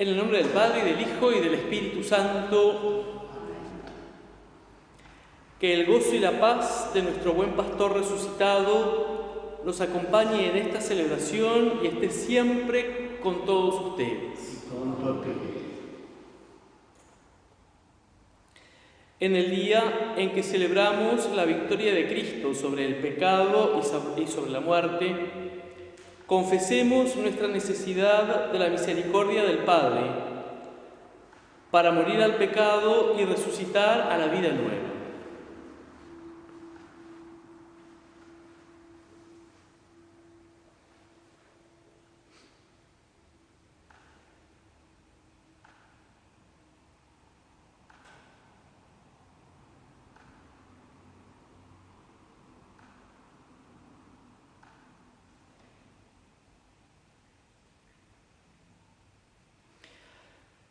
En el nombre del Padre, y del Hijo, y del Espíritu Santo. Que el gozo y la paz de nuestro buen pastor resucitado nos acompañe en esta celebración y esté siempre con todos ustedes. En el día en que celebramos la victoria de Cristo sobre el pecado y sobre la muerte, confesemos nuestra necesidad de la misericordia del Padre para morir al pecado y resucitar a la vida nueva.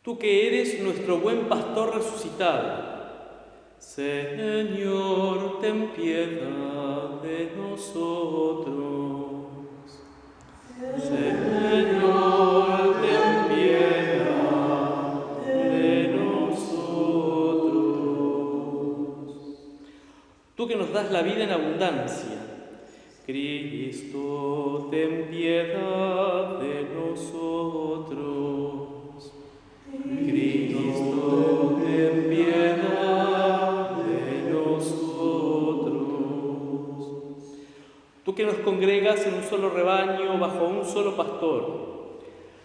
Tú que eres nuestro buen pastor resucitado, Señor, ten piedad de nosotros. Señor, ten piedad de nosotros. Tú que nos das la vida en abundancia, Cristo, ten piedad de nosotros. Cristo, ten piedad de nosotros. Tú que nos congregas en un solo rebaño, bajo un solo pastor,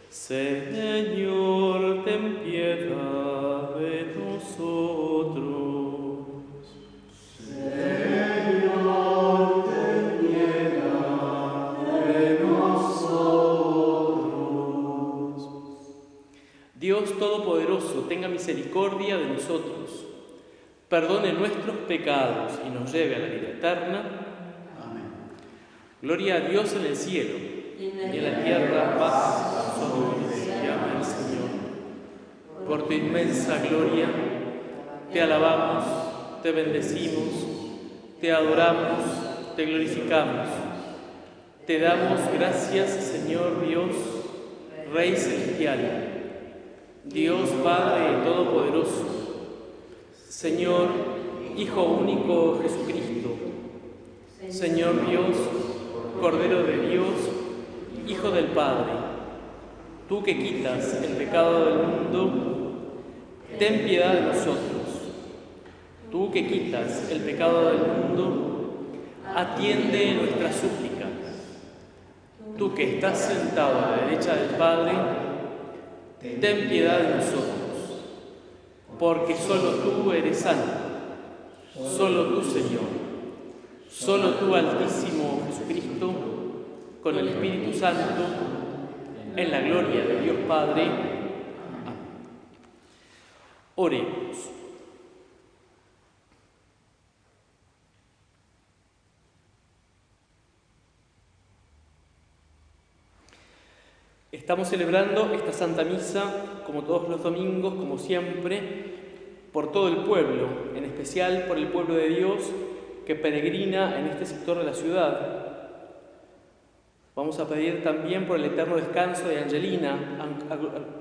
Señor, ten piedad de nosotros. Señor, ten piedad de nosotros. Dios Todopoderoso, tenga misericordia de nosotros, perdone nuestros pecados y nos lleve a la vida eterna. Amén. Gloria a Dios en el cielo y en la tierra paz a los hombres que aman al Señor. Por tu inmensa gloria te alabamos, te bendecimos, te adoramos, te glorificamos. Te damos gracias, Señor Dios, Rey celestial, Dios Padre Todopoderoso, Señor, Hijo único Jesucristo, Señor Dios, Cordero de Dios, Hijo del Padre, tú que quitas el pecado del mundo, ten piedad de nosotros. Tú que quitas el pecado del mundo, atiende nuestra súplica. Tú que estás sentado a la derecha del Padre, ten piedad de nosotros, porque solo tú eres santo, solo tú, Señor, solo tú, Altísimo Jesucristo, con el Espíritu Santo, en la gloria de Dios Padre. Amén. Oremos. Estamos celebrando esta Santa Misa, como todos los domingos, como siempre, por todo el pueblo, en especial por el pueblo de Dios que peregrina en este sector de la ciudad. Vamos a pedir también por el eterno descanso de Angelina,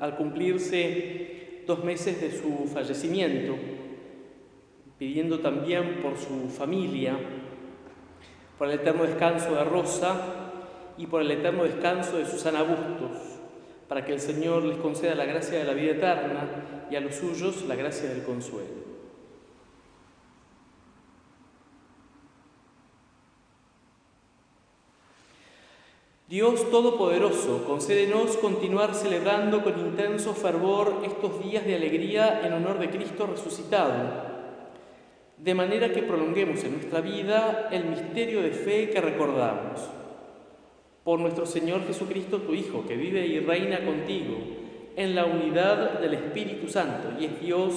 al cumplirse 2 meses de su fallecimiento, pidiendo también por su familia, por el eterno descanso de Rosa y por el eterno descanso de Susana Bustos, para que el Señor les conceda la gracia de la vida eterna y a los suyos la gracia del consuelo. Dios Todopoderoso, concédenos continuar celebrando con intenso fervor estos días de alegría en honor de Cristo resucitado, de manera que prolonguemos en nuestra vida el misterio de fe que recordamos. Por nuestro Señor Jesucristo, tu Hijo, que vive y reina contigo en la unidad del Espíritu Santo y es Dios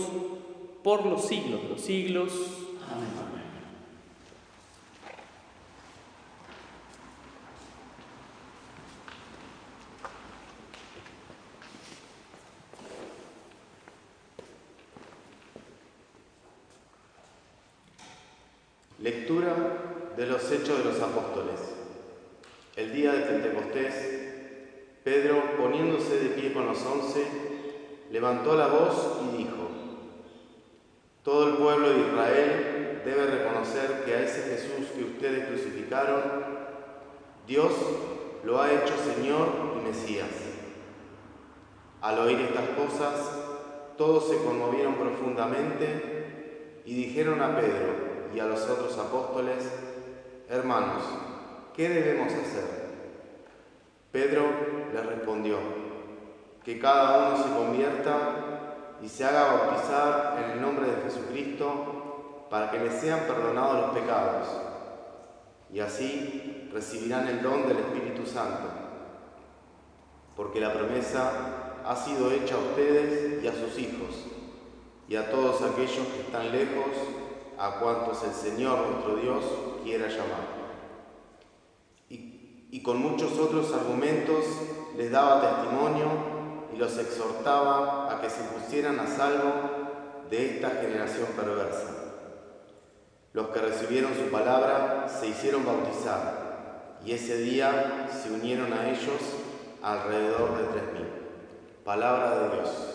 por los siglos de los siglos. Amén. Lectura de los Hechos de los Apóstoles. El día de Pentecostés, Pedro, poniéndose de pie con los 11, levantó la voz y dijo: todo el pueblo de Israel debe reconocer que a ese Jesús que ustedes crucificaron, Dios lo ha hecho Señor y Mesías. Al oír estas cosas, todos se conmovieron profundamente y dijeron a Pedro y a los otros apóstoles: hermanos, ¿qué debemos hacer? Pedro les respondió: que cada uno se convierta y se haga bautizar en el nombre de Jesucristo para que les sean perdonados los pecados, y así recibirán el don del Espíritu Santo, porque la promesa ha sido hecha a ustedes y a sus hijos, y a todos aquellos que están lejos, a cuantos el Señor nuestro Dios quiera llamar. Y con muchos otros argumentos les daba testimonio y los exhortaba a que se pusieran a salvo de esta generación perversa. Los que recibieron su palabra se hicieron bautizar, y ese día se unieron a ellos alrededor de 3.000. Palabra de Dios.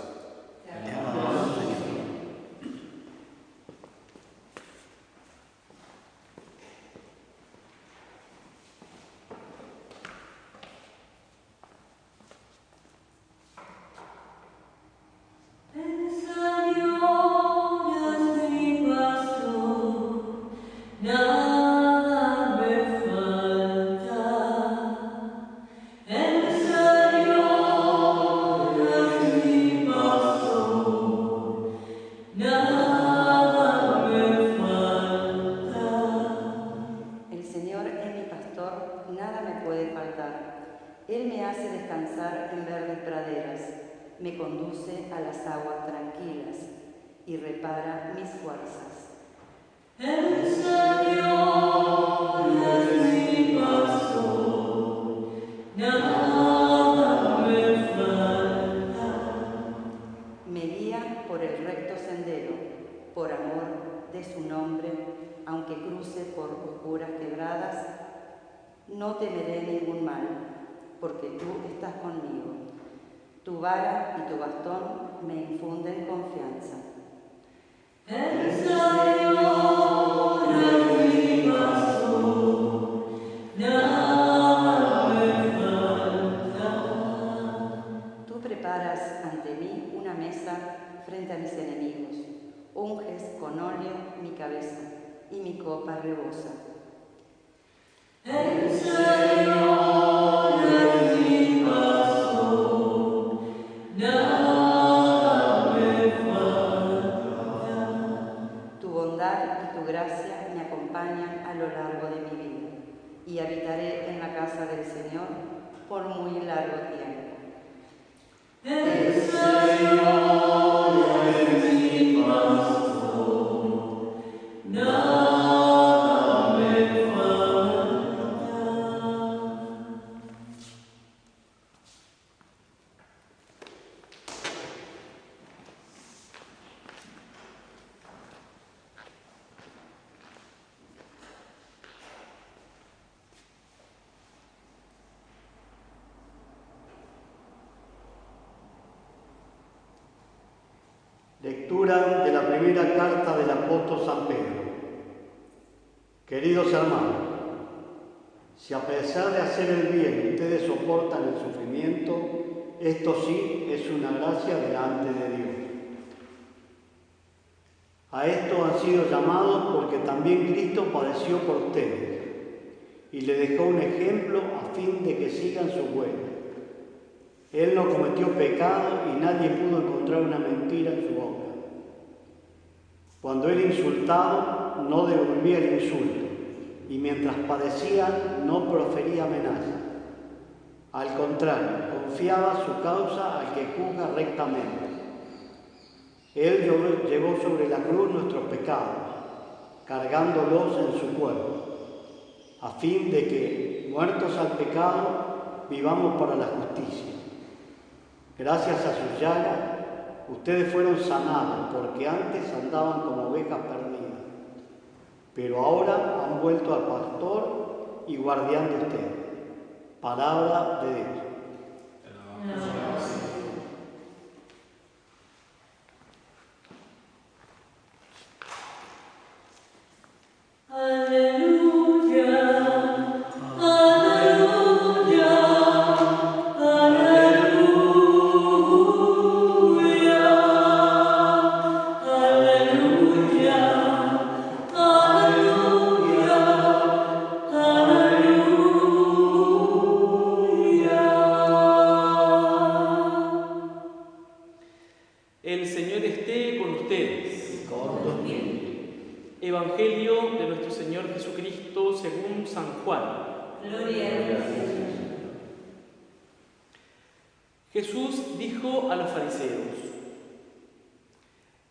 Él me hace descansar en verdes praderas, me conduce a las aguas tranquilas y repara mis fuerzas. El Señor es mi pastor, nada me falta. Me guía por el recto sendero, por amor de su nombre, aunque cruce por oscuras quebradas, no temeré ningún mal, porque tú estás conmigo. Tu vara y tu bastón me infunden confianza. El Señor es mi pastor, nada me falta. Tú preparas ante mí una mesa frente a mis enemigos, unges con óleo mi cabeza y mi copa rebosa. El Señor es mi pastor, nada me falta. Tu bondad y tu gracia me acompañan a lo largo de mi vida, y habitaré en la casa del Señor por muy largo tiempo. El Señor es mi pastor, nada me falta. Lectura de la primera carta del apóstol San Pedro. Queridos hermanos, si a pesar de hacer el bien ustedes soportan el sufrimiento, esto sí es una gracia delante de Dios. A esto han sido llamados porque también Cristo padeció por ustedes, y le dejó un ejemplo a fin de que sigan su huella. Él no cometió pecado y nadie pudo encontrar una mentira en su boca. Cuando él insultaba, no devolvía el insulto, y mientras padecía, no profería amenaza. Al contrario, confiaba su causa al que juzga rectamente. Él llevó sobre la cruz nuestros pecados, cargándolos en su cuerpo, a fin de que, muertos al pecado, vivamos para la justicia. Gracias a sus llagas, ustedes fueron sanados, porque antes andaban como ovejas perdidas, pero ahora han vuelto al pastor y guardián de ustedes. Palabra de Dios. El Señor esté con ustedes. Evangelio de nuestro Señor Jesucristo según San Juan. Gloria a Dios. Jesús dijo a los fariseos: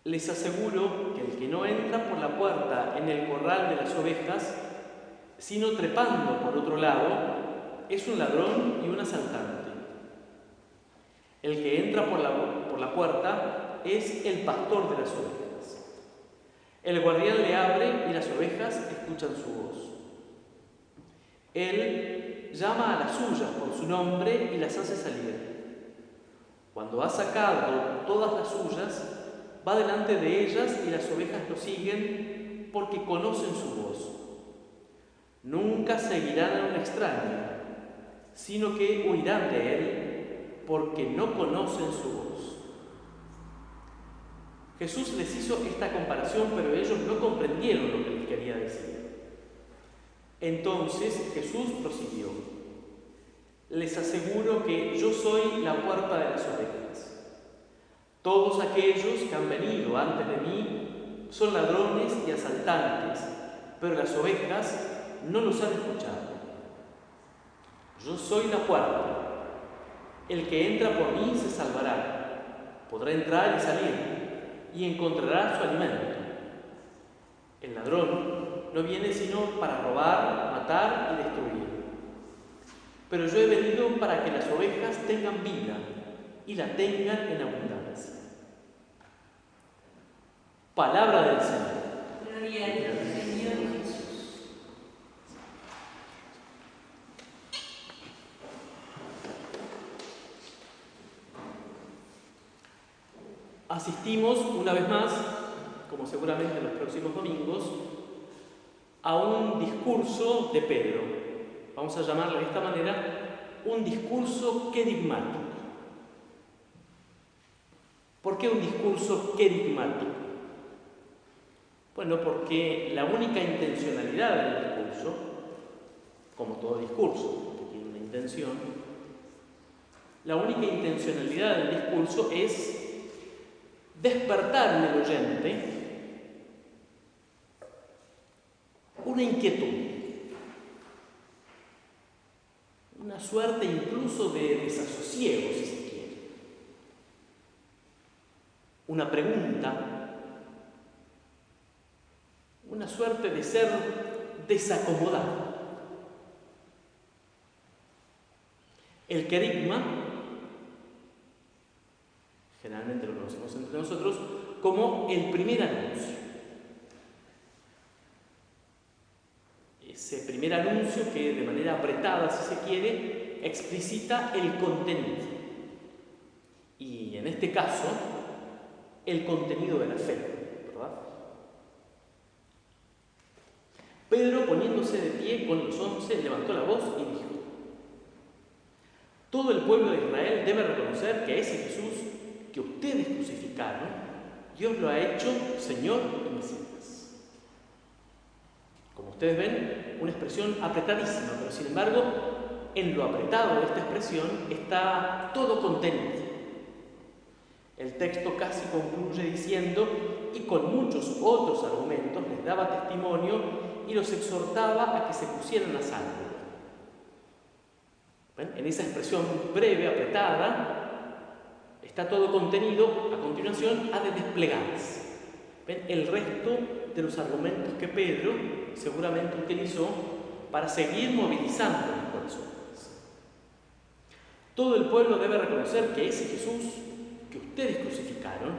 les aseguro que el que no entra por la puerta en el corral de las ovejas, sino trepando por otro lado, es un ladrón y un asaltante. El que entra por la puerta es el pastor de las ovejas. El guardián le abre y las ovejas escuchan su voz. Él llama a las suyas por su nombre y las hace salir. Cuando ha sacado todas las suyas, va delante de ellas y las ovejas lo siguen porque conocen su voz. Nunca seguirán a un extraño, sino que huirán de él porque no conocen su voz. Jesús les hizo esta comparación, pero ellos no comprendieron lo que les quería decir. Entonces Jesús prosiguió: les aseguro que yo soy la puerta de las ovejas. Todos aquellos que han venido antes de mí son ladrones y asaltantes, pero las ovejas no los han escuchado. Yo soy la puerta. El que entra por mí se salvará, podrá entrar y salir, y encontrará su alimento. El ladrón no viene sino para robar, matar y destruir. Pero yo he venido para que las ovejas tengan vida y la tengan en abundancia. Palabra del Señor. Gloria a Dios, Señor Jesús. Asistimos una vez más, como seguramente en los próximos domingos, a un discurso de Pedro. Vamos a llamarlo de esta manera, un discurso querigmático. ¿Por qué un discurso querigmático? Bueno, porque la única intencionalidad del discurso, como todo discurso que tiene una intención, la única intencionalidad del discurso es despertar en el oyente una inquietud, una suerte incluso de desasosiego, si se quiere, una pregunta, una suerte de ser desacomodado. El querigma, generalmente lo conocemos entre nosotros como el primer anuncio. Ese primer anuncio que de manera apretada, si se quiere, explicita el contenido. Y en este caso, el contenido de la fe, ¿verdad? Pedro, poniéndose de pie con los 11, levantó la voz y dijo: todo el pueblo de Israel debe reconocer que ese Jesús que ustedes crucificaron, Dios lo ha hecho Señor y Mesías. Como Ustedes ven una expresión apretadísima, pero sin embargo, en lo apretado de esta expresión está todo contenido. El texto casi concluye diciendo, y con muchos otros argumentos les daba testimonio y los exhortaba a que se pusieran a salvo. ¿Ven? En esa expresión breve, apretada, está todo contenido. A continuación ha de desplegarse. ¿Ven? El resto de los argumentos que Pedro seguramente utilizó para seguir movilizando los corazones. Todo el pueblo debe reconocer que ese Jesús que ustedes crucificaron,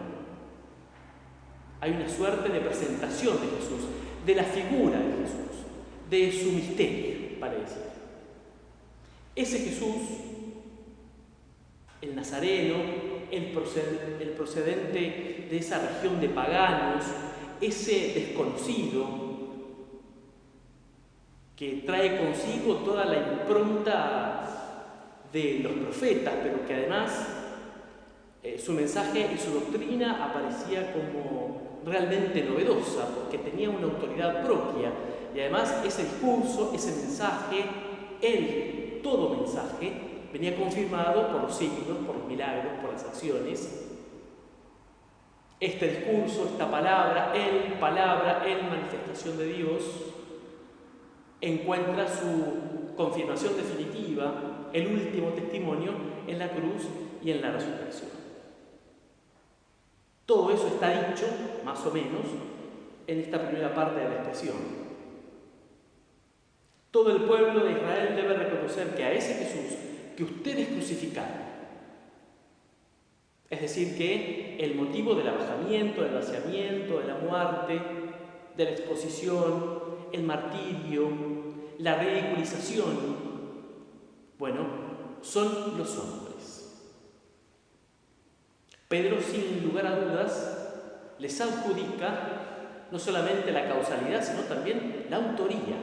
hay una suerte de presentación de Jesús, de la figura de Jesús, de su misterio, para decir. Ese Jesús, el nazareno, el procedente de esa región de paganos, ese desconocido que trae consigo toda la impronta de los profetas, pero que además su mensaje y su doctrina aparecía como realmente novedosa, porque tenía una autoridad propia, y además ese discurso, ese mensaje, todo mensaje, venía confirmado por los signos, por los milagros, por las acciones. Este discurso, esta palabra, manifestación de Dios, encuentra su confirmación definitiva, el último testimonio, en la cruz y en la resurrección. Todo eso está dicho, más o menos, en esta primera parte de la expresión. Todo el pueblo de Israel debe reconocer que a ese Jesús que ustedes crucificaron, es decir, que el motivo del abajamiento, del vaciamiento, de la muerte, de la exposición, el martirio, la ridiculización, bueno, son los hombres. Pedro, sin lugar a dudas, les adjudica no solamente la causalidad, sino también la autoría.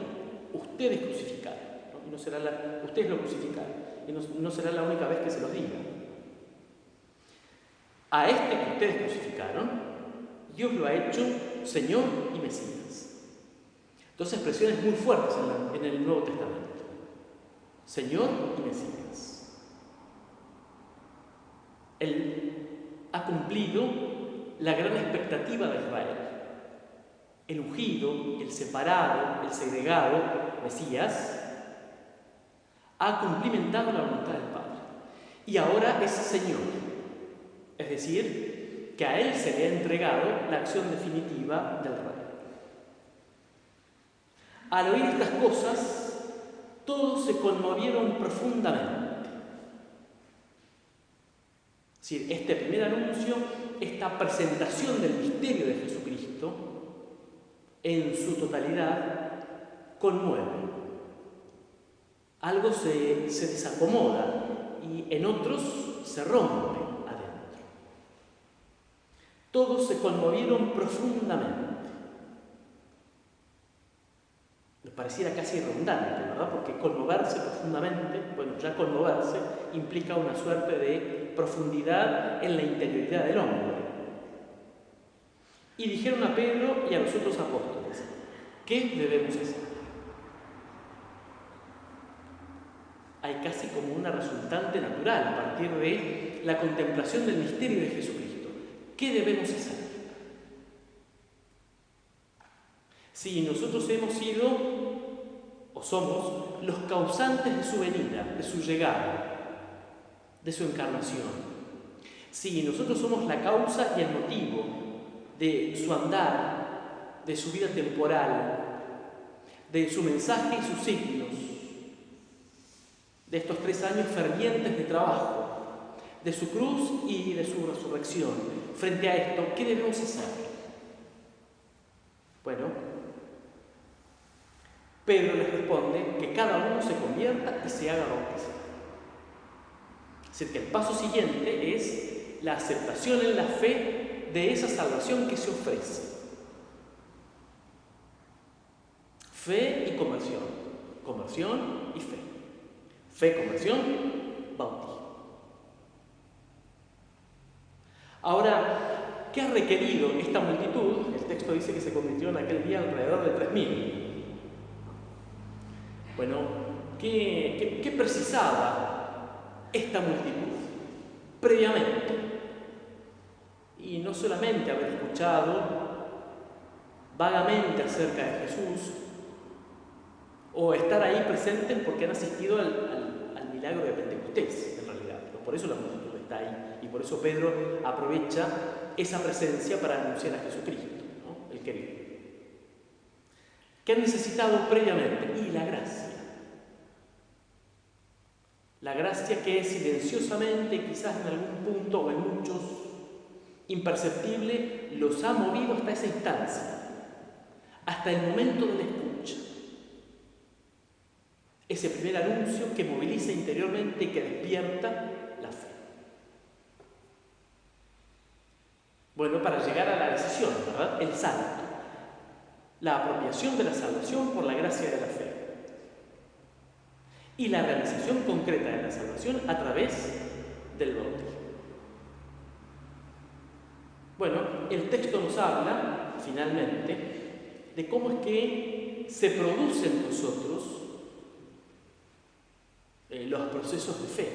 Ustedes crucificaron, ¿no? Y ustedes lo crucificaron, y no será la única vez que se los diga. A este que ustedes crucificaron, Dios lo ha hecho Señor y Mesías. Dos expresiones muy fuertes en el Nuevo Testamento. Señor y Mesías. Él ha cumplido la gran expectativa de Israel. El ungido, el separado, el segregado, Mesías, ha cumplimentado la voluntad del Padre. Y ahora es Señor. Es decir, que a Él se le ha entregado la acción definitiva del Rey. Al oír estas cosas, todos se conmovieron profundamente. Es decir, este primer anuncio, esta presentación del misterio de Jesucristo, en su totalidad, conmueve. Algo se desacomoda y en otros se rompe adentro. Todos se conmovieron profundamente. Me pareciera casi redundante, ¿verdad? Porque conmoverse profundamente, bueno, ya conmoverse implica una suerte de profundidad en la interioridad del hombre. Y dijeron a Pedro y a los otros apóstoles, ¿qué debemos hacer? Hay casi como una resultante natural a partir de la contemplación del misterio de Jesucristo. ¿Qué debemos hacer? Si nosotros hemos sido o somos los causantes de su venida, de su llegada, de su encarnación, si nosotros somos la causa y el motivo de su andar, de su vida temporal, de su mensaje y sus signos, de estos 3 años fervientes de trabajo, de su cruz y de su resurrección, frente a esto, ¿qué debemos hacer? Bueno, Pedro les responde que cada uno se convierta y se haga bautizar. Es decir, que el paso siguiente es la aceptación en la fe de esa salvación que se ofrece. Fe y conversión. Conversión y fe. Fe, conversión, bautismo. Ahora, ¿qué ha requerido esta multitud? El texto dice que se convirtió en aquel día alrededor de 3.000. Bueno, ¿qué precisaba esta multitud previamente? Y no solamente haber escuchado vagamente acerca de Jesús, o estar ahí presentes porque han asistido al milagro de Pentecostés, en realidad. Pero por eso la multitud está ahí, y por eso Pedro aprovecha esa presencia para anunciar a Jesucristo, ¿no? El querido. ¿Qué han necesitado previamente? Y la gracia. La gracia que silenciosamente, quizás en algún punto o en muchos, imperceptible, los ha movido hasta esa instancia, hasta el momento de la escucha. Ese primer anuncio que moviliza interiormente y que despierta la fe. Bueno, para llegar a la decisión, ¿verdad? El salto. La apropiación de la salvación por la gracia de la fe. Y la realización concreta de la salvación a través del bautismo. Bueno, el texto nos habla, finalmente, de cómo es que se producen en nosotros los procesos de fe.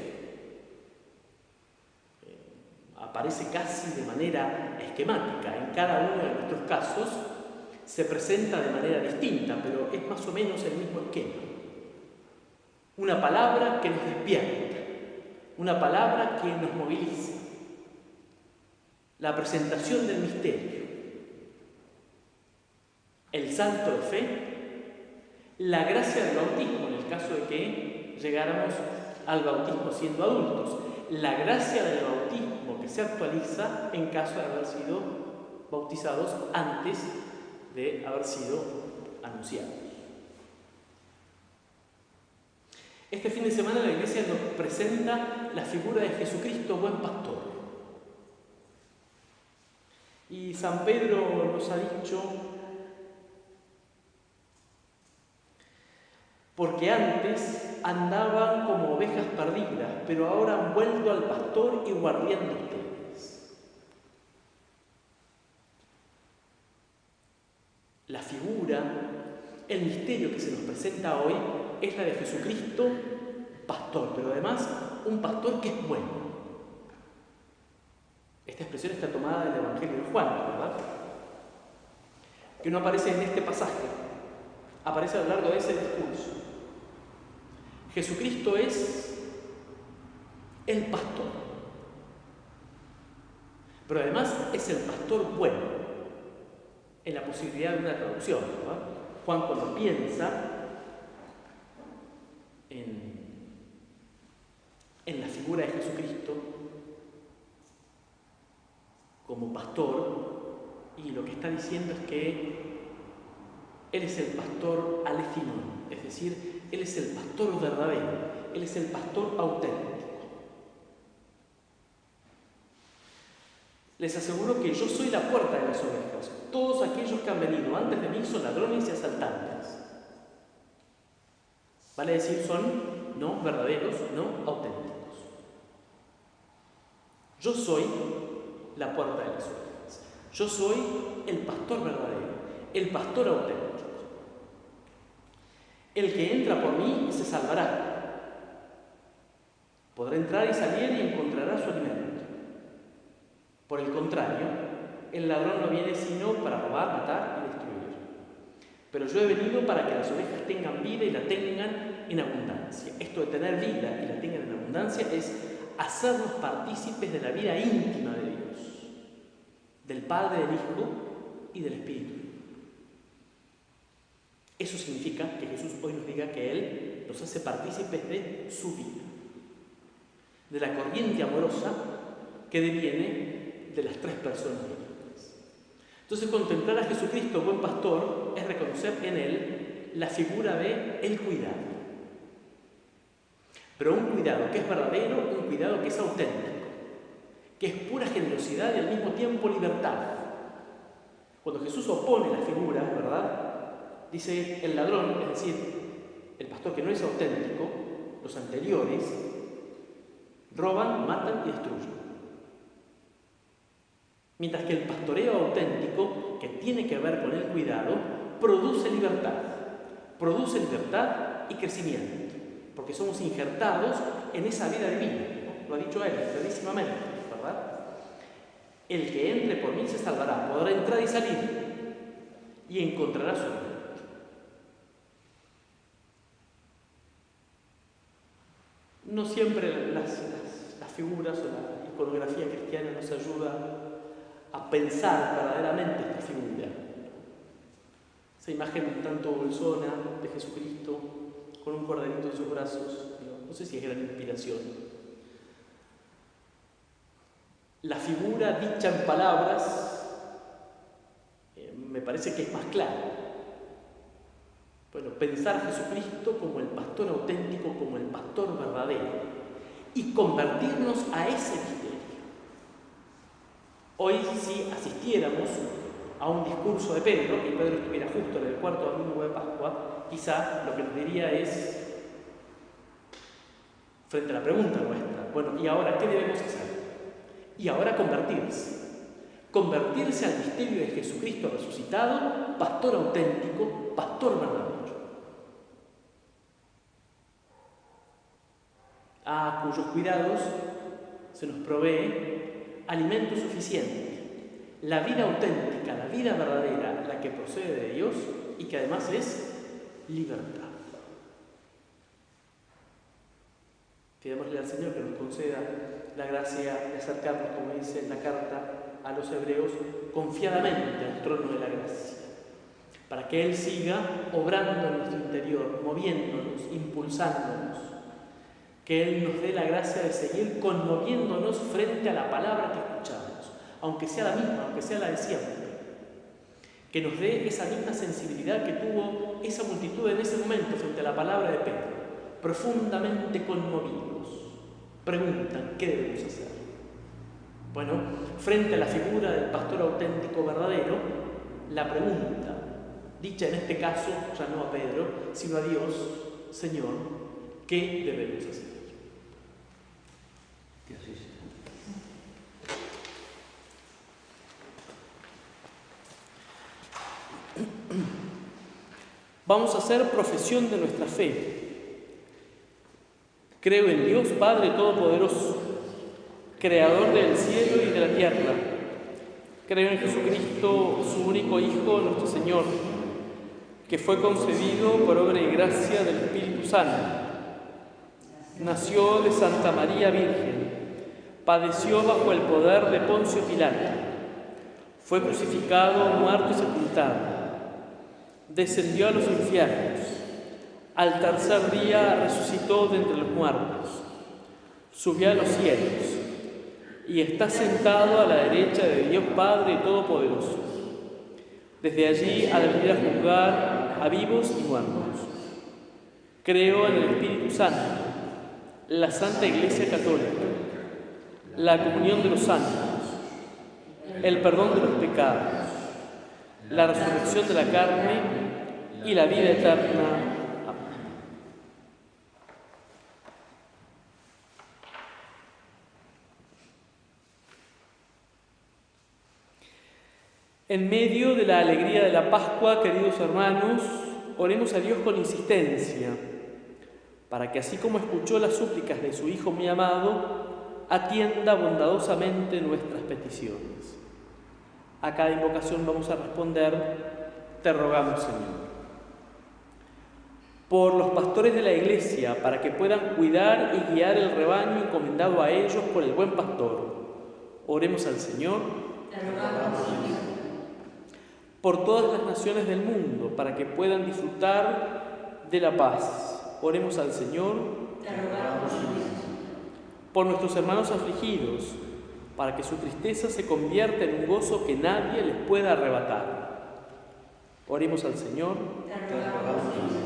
Aparece casi de manera esquemática. En cada uno de nuestros casos se presenta de manera distinta, pero es más o menos el mismo esquema. Una palabra que nos despierta, una palabra que nos moviliza. La presentación del misterio, el salto de fe, la gracia del bautismo en el caso de que llegáramos al bautismo siendo adultos, la gracia del bautismo que se actualiza en caso de haber sido bautizados antes de haber sido anunciados. Este fin de semana la Iglesia nos presenta la figura de Jesucristo, buen pastor. Y San Pedro nos ha dicho, porque antes andaban como ovejas perdidas, pero ahora han vuelto al pastor y guardián de ustedes. La figura, el misterio que se nos presenta hoy es la de Jesucristo, pastor, pero además un pastor que es bueno. Esta expresión está tomada del Evangelio de Juan, ¿verdad? Que no aparece en este pasaje, aparece a lo largo de ese discurso. Jesucristo es el pastor, pero además es el pastor bueno, en la posibilidad de una traducción, ¿verdad? Juan, cuando piensa en la figura de Jesucristo como pastor, y lo que está diciendo es que Él es el pastor alefinón, es decir, Él es el pastor verdadero, Él es el pastor auténtico. Les aseguro que yo soy la puerta de las ovejas. Todos aquellos que han venido antes de mí son ladrones y asaltantes. Vale decir, son no verdaderos, no auténticos. Yo soy la puerta de las ovejas. Yo soy el pastor verdadero, el pastor auténtico. El que entra por mí se salvará. Podrá entrar y salir y encontrará su alimento. Por el contrario, el ladrón no viene sino para robar, matar y destruir. Pero yo he venido para que las ovejas tengan vida y la tengan en abundancia. Esto de tener vida y la tengan en abundancia es hacernos partícipes de la vida íntima de Dios, del Padre, del Hijo y del Espíritu. Eso significa que Jesús hoy nos diga que Él nos hace partícipes de su vida, de la corriente amorosa que deviene de las tres personas divinas. Entonces, contemplar a Jesucristo, buen pastor, es reconocer en Él la figura de el cuidado. Pero un cuidado que es verdadero, un cuidado que es auténtico, que es pura generosidad y al mismo tiempo libertad. Cuando Jesús opone la figura, ¿verdad?, dice el ladrón, es decir, el pastor que no es auténtico, los anteriores, roban, matan y destruyen. Mientras que el pastoreo auténtico, que tiene que ver con el cuidado, produce libertad, produce libertad y crecimiento, porque somos injertados en esa vida divina, ¿no? Lo ha dicho él clarísimamente, ¿verdad? El que entre por mí se salvará, podrá entrar y salir y encontrará su vida. No siempre las figuras o la iconografía cristiana nos ayuda a pensar verdaderamente esta figura. Esa imagen tanto bolsona de Jesucristo con un corderito en sus brazos, no sé si es gran inspiración. La figura dicha en palabras me parece que es más clara. Bueno, pensar a Jesucristo como el pastor auténtico, como el pastor verdadero, y convertirnos a ese misterio. Hoy, si asistiéramos a un discurso de Pedro, y Pedro estuviera justo en el cuarto domingo de Pascua, quizá lo que nos diría es, frente a la pregunta nuestra, bueno, ¿y ahora qué debemos hacer? Y ahora convertirse al misterio de Jesucristo resucitado, pastor auténtico, pastor verdadero, a cuyos cuidados se nos provee alimento suficiente, la vida auténtica, la vida verdadera, la que procede de Dios y que además es libertad. Pidámosle al Señor que nos conceda la gracia de acercarnos, como dice en la carta a los hebreos, confiadamente al trono de la gracia, para que Él siga obrando en nuestro interior, moviéndonos, impulsándonos, que Él nos dé la gracia de seguir conmoviéndonos frente a la palabra que escuchamos, aunque sea la misma, aunque sea la de siempre, que nos dé esa misma sensibilidad que tuvo esa multitud en ese momento frente a la palabra de Pedro, profundamente conmovidos. Preguntan, ¿qué debemos hacer? Bueno, frente a la figura del pastor auténtico verdadero, la pregunta, dicha en este caso ya no a Pedro, sino a Dios, Señor, ¿qué debemos hacer? Que así sea. Vamos a hacer profesión de nuestra fe. Creo en Dios Padre Todopoderoso, Creador del cielo y de la tierra. Creo en Jesucristo, su único Hijo, nuestro Señor, que fue concebido por obra y gracia del Espíritu Santo. Nació de Santa María Virgen, padeció bajo el poder de Poncio Pilato, fue crucificado, muerto y sepultado, descendió a los infiernos, al tercer día resucitó de entre los muertos, subió a los cielos y está sentado a la derecha de Dios Padre Todopoderoso. Desde allí ha de venir a juzgar a vivos y muertos. Creo en el Espíritu Santo, la Santa Iglesia Católica, la comunión de los santos, el perdón de los pecados, la resurrección de la carne y la vida eterna. En medio de la alegría de la Pascua, queridos hermanos, oremos a Dios con insistencia, para que así como escuchó las súplicas de su Hijo muy amado, atienda bondadosamente nuestras peticiones. A cada invocación vamos a responder, te rogamos, Señor. Por los pastores de la Iglesia, para que puedan cuidar y guiar el rebaño encomendado a ellos por el buen pastor. Oremos al Señor. Te rogamos, Señor. Por todas las naciones del mundo, para que puedan disfrutar de la paz. Oremos al Señor. Te rogamos, Señor. Por nuestros hermanos afligidos, para que su tristeza se convierta en un gozo que nadie les pueda arrebatar. Oremos al Señor. Te rogamos, Señor.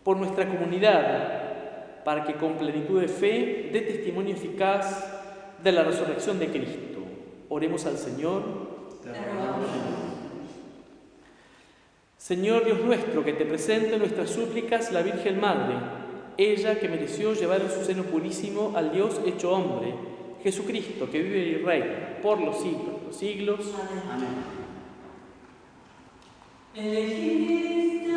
Por nuestra comunidad, para que con plenitud de fe dé testimonio eficaz de la resurrección de Cristo. Oremos al Señor. Te rogamos, Señor. Señor Dios nuestro, que te presente nuestras súplicas la Virgen Madre, ella que mereció llevar en su seno purísimo al Dios hecho hombre, Jesucristo, que vive y reina por los siglos de los siglos. Amén. Elegiste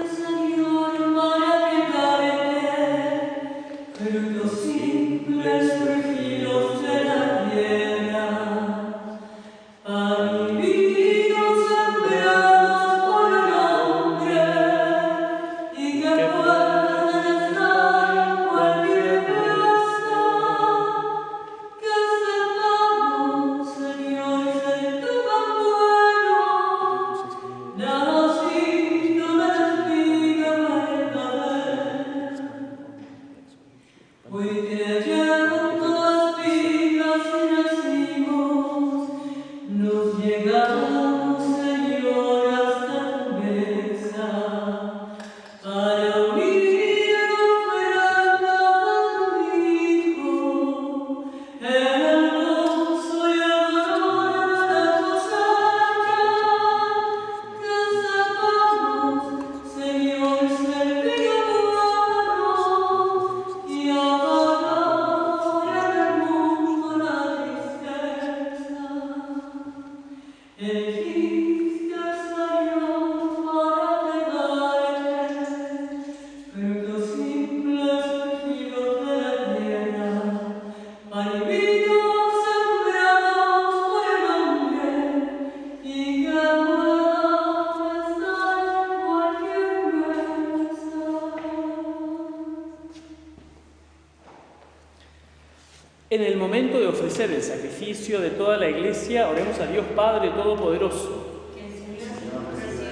En el momento de ofrecer el sacrificio de toda la Iglesia, oremos a Dios Padre Todopoderoso. Que el Señor reciba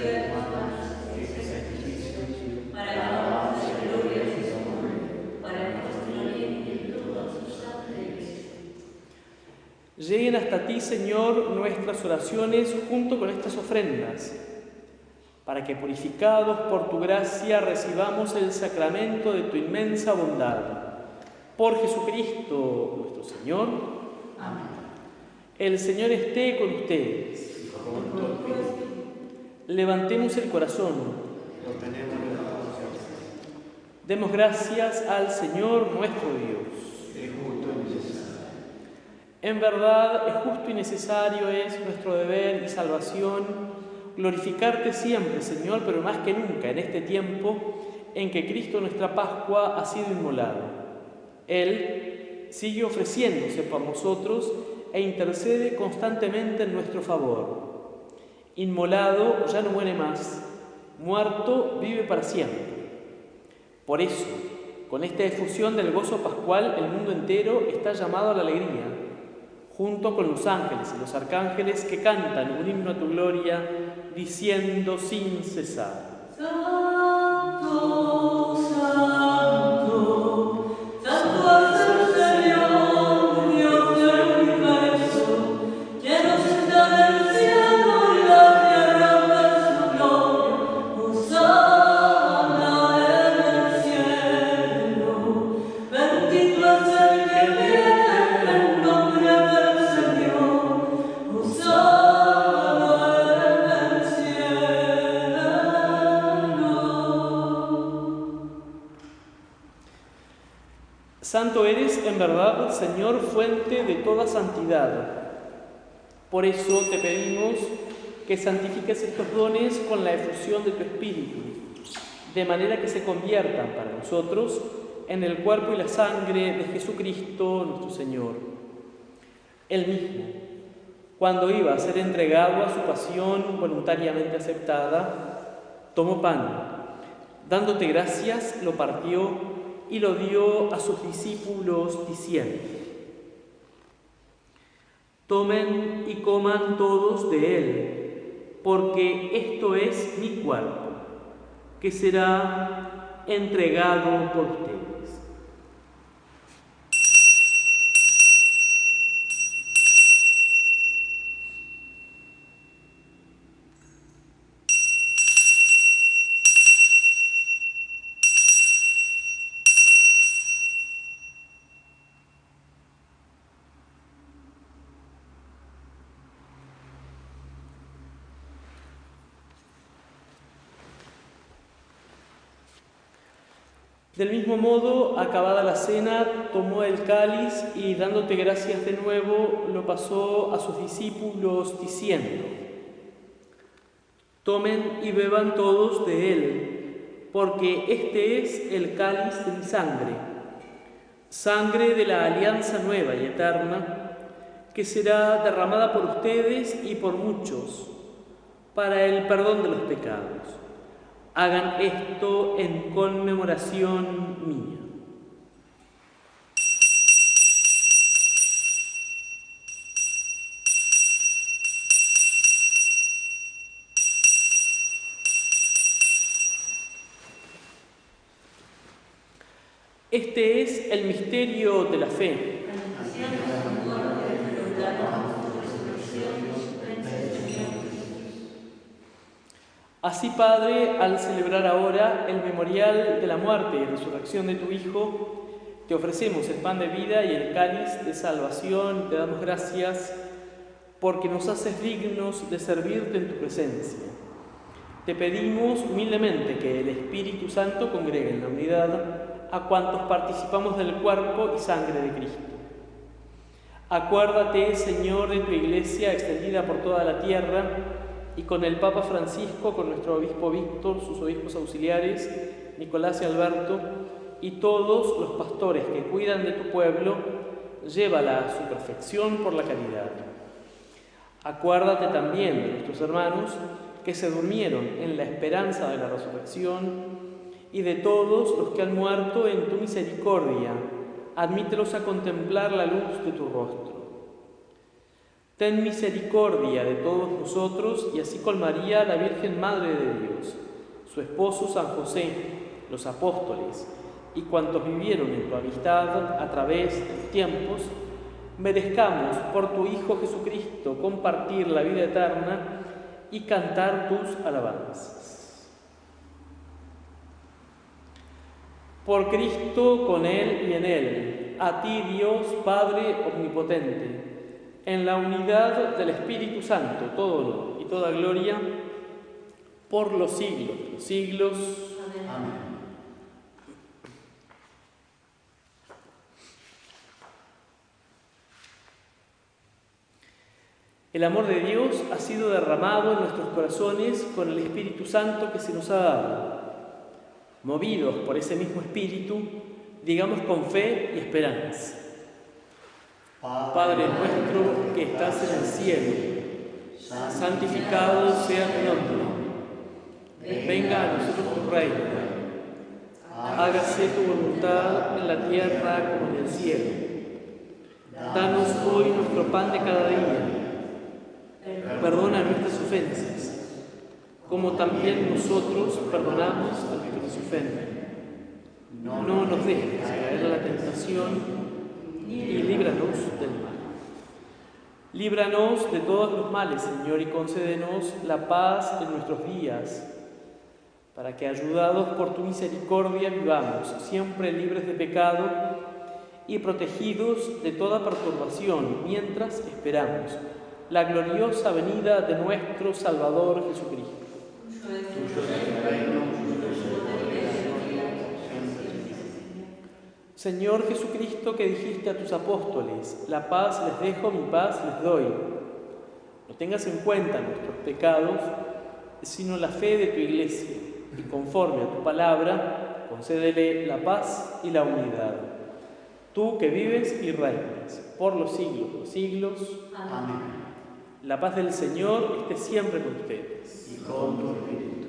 de tus sacrificios para la gloria de su nombre, para nuestro bien y de toda su santa Iglesia. Lleguen hasta ti, Señor, nuestras oraciones junto con estas ofrendas, para que, purificados por tu gracia, recibamos el sacramento de tu inmensa bondad. Por Jesucristo nuestro Señor. Amén. El Señor esté con ustedes. Levantemos el corazón. Demos gracias al Señor nuestro Dios. En verdad, es justo y necesario, es nuestro deber y salvación glorificarte siempre, Señor, pero más que nunca en este tiempo en que Cristo, nuestra Pascua, ha sido inmolado. Él sigue ofreciéndose por nosotros e intercede constantemente en nuestro favor. Inmolado ya no muere más, muerto vive para siempre. Por eso, con esta efusión del gozo pascual, el mundo entero está llamado a la alegría, junto con los ángeles y los arcángeles que cantan un himno a tu gloria, diciendo sin cesar: Santo, Santo, Santo es el Señor, Dios del universo, lleno está del cielo y la tierra de su gloria. Hosana en el cielo, bendito es el que viene en nombre del Señor. Hosana en el cielo. Santo eres, en verdad, Señor, fuente de toda santidad. Por eso te pedimos que santifiques estos dones con la efusión de tu Espíritu, de manera que se conviertan para nosotros en el cuerpo y la sangre de Jesucristo nuestro Señor. Él mismo, cuando iba a ser entregado a su pasión voluntariamente aceptada, tomó pan, dándote gracias, lo partió y lo dio a sus discípulos diciendo: tomen y coman todos de él, porque esto es mi cuerpo, que será entregado por ustedes. Del mismo modo, acabada la cena, tomó el cáliz y, dándote gracias de nuevo, lo pasó a sus discípulos diciendo: tomen y beban todos de él, porque este es el cáliz de mi sangre, sangre de la alianza nueva y eterna, que será derramada por ustedes y por muchos para el perdón de los pecados. Hagan esto en conmemoración mía. Este es el misterio de la fe. Así, Padre, al celebrar ahora el memorial de la muerte y resurrección de tu Hijo, te ofrecemos el pan de vida y el cáliz de salvación. Te damos gracias porque nos haces dignos de servirte en tu presencia. Te pedimos humildemente que el Espíritu Santo congregue en la unidad a cuantos participamos del cuerpo y sangre de Cristo. Acuérdate, Señor, de tu Iglesia extendida por toda la tierra, y con el Papa Francisco, con nuestro obispo Víctor, sus obispos auxiliares, Nicolás y Alberto, y todos los pastores que cuidan de tu pueblo, llévala a su perfección por la caridad. Acuérdate también de nuestros hermanos que se durmieron en la esperanza de la resurrección, y de todos los que han muerto en tu misericordia, admítelos a contemplar la luz de tu rostro. Ten misericordia de todos nosotros, y así con María, la Virgen Madre de Dios, su esposo San José, los apóstoles y cuantos vivieron en tu amistad a través de los tiempos, merezcamos por tu Hijo Jesucristo compartir la vida eterna y cantar tus alabanzas. Por Cristo, con Él y en Él, a ti Dios Padre omnipotente, en la unidad del Espíritu Santo, todo honor y toda gloria, por los siglos de los siglos. Amén. El amor de Dios ha sido derramado en nuestros corazones con el Espíritu Santo que se nos ha dado. Movidos por ese mismo Espíritu, digamos con fe y esperanza: Padre nuestro que estás en el cielo, santificado sea tu nombre. Venga a nosotros tu reino. Hágase tu voluntad en la tierra como en el cielo. Danos hoy nuestro pan de cada día. Perdona nuestras ofensas, como también nosotros perdonamos a los que nos ofenden. No nos dejes caer en la tentación y líbranos del mal. Líbranos de todos los males, Señor, y concédenos la paz en nuestros días, para que, ayudados por tu misericordia, vivamos siempre libres de pecado y protegidos de toda perturbación, mientras esperamos la gloriosa venida de nuestro Salvador Jesucristo. Señor Jesucristo, que dijiste a tus apóstoles: la paz les dejo, mi paz les doy. No tengas en cuenta nuestros pecados, sino la fe de tu Iglesia, y conforme a tu palabra, concédele la paz y la unidad. Tú que vives y reinas por los siglos de los siglos. Amén. La paz del Señor esté siempre con ustedes. Y con tu espíritu.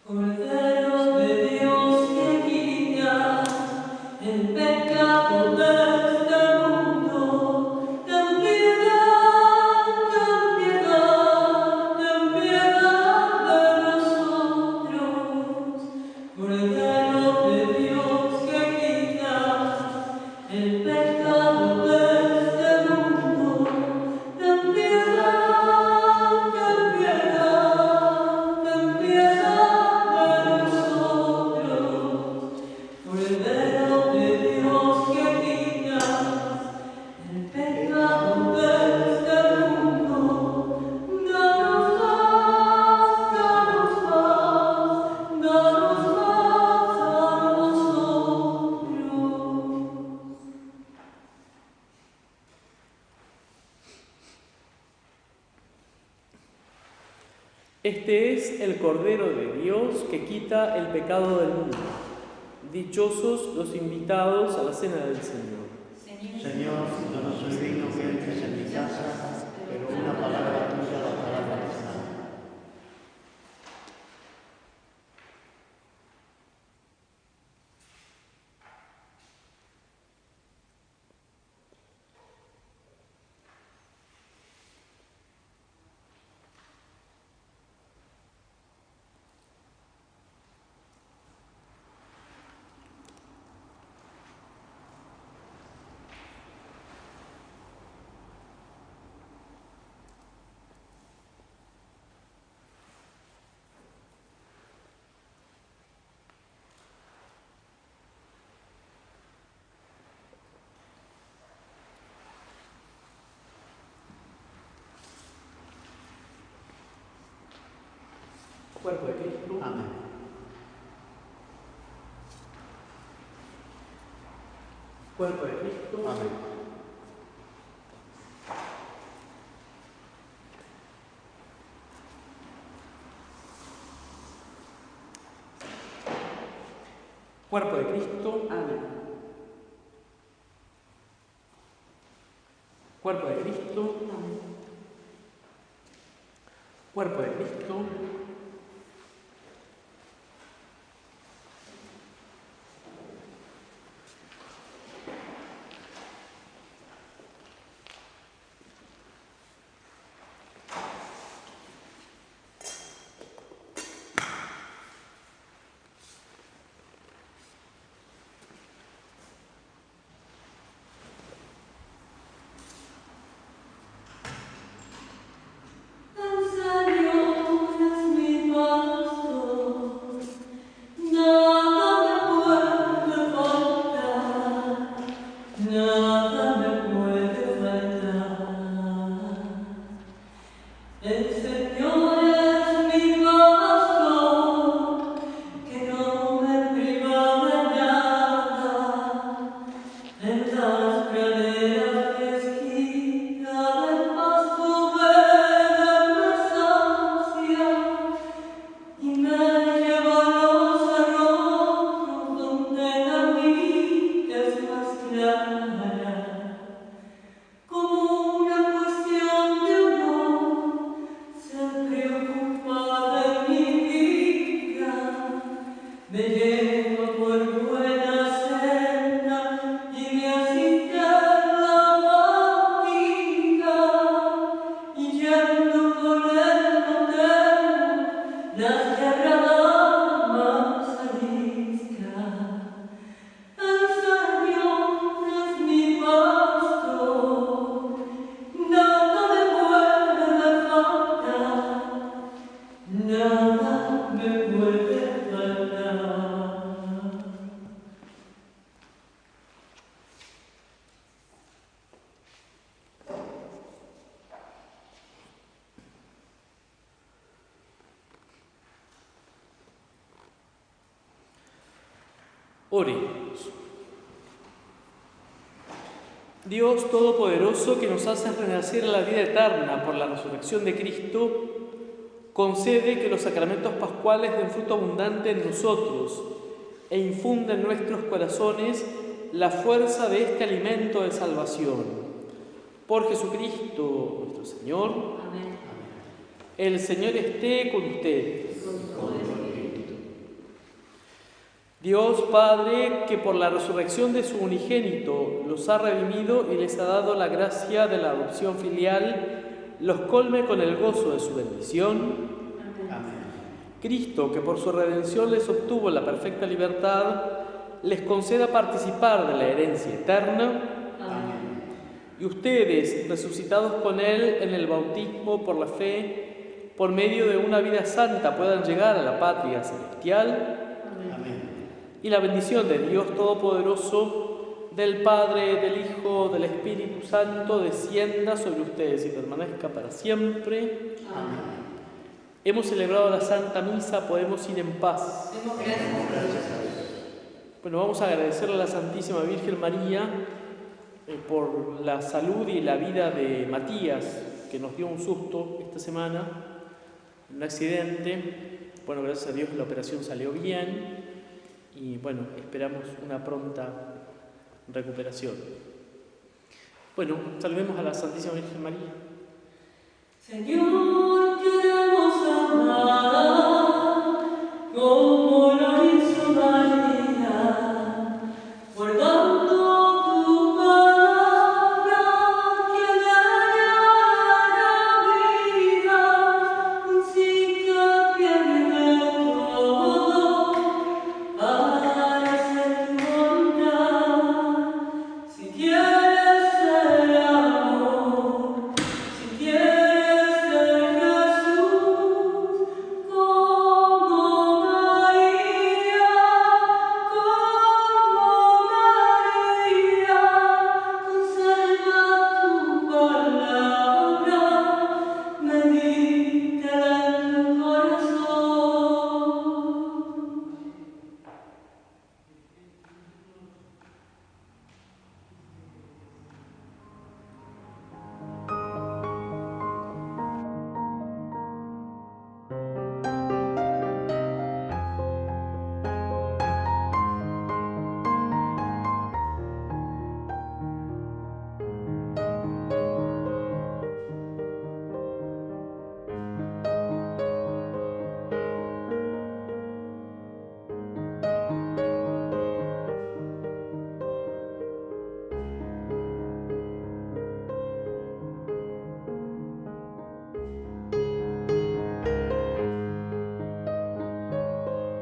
Cordero de Dios que quitas el pecado de este mundo, ten piedad, ten piedad de nosotros. Cordero de Dios que quitas el pecado de este mundo, ten piedad, ten piedad, ten piedad. Cordero de Dios. Este es el Cordero de Dios que quita el pecado del mundo. Dichosos los invitados a la cena del Señor. Señor, yo no soy digno que entres en mi casa, pero una palabra tuya bastará para mi sana. Cuerpo de Cristo. Amén. Cuerpo de Cristo. Amén. Cuerpo de Cristo. Amén. Cuerpo de Cristo. Amén. Cuerpo de Cristo. Oremos. Dios Todopoderoso, que nos hace renacer a la vida eterna por la resurrección de Cristo, concede que los sacramentos pascuales den fruto abundante en nosotros e infunda en nuestros corazones la fuerza de este alimento de salvación. Por Jesucristo nuestro Señor. Amén. El Señor esté con ustedes. Dios Padre, que por la resurrección de su unigénito los ha redimido y les ha dado la gracia de la adopción filial, los colme con el gozo de su bendición. Amén. Cristo, que por su redención les obtuvo la perfecta libertad, les conceda participar de la herencia eterna. Amén. Y ustedes, resucitados con Él en el bautismo por la fe, por medio de una vida santa, puedan llegar a la patria celestial. Amén. Y la bendición de Dios Todopoderoso, del Padre, del Hijo, del Espíritu Santo, descienda sobre ustedes y permanezca para siempre. Amén. Hemos celebrado la Santa Misa, podemos ir en paz. Bueno, vamos a agradecerle a la Santísima Virgen María por la salud y la vida de Matías, que nos dio un susto esta semana. un accidente. Bueno, gracias a Dios la operación salió bien y bueno, esperamos una pronta recuperación. Bueno, salvemos a la Santísima Virgen María. Señor, queremos amar.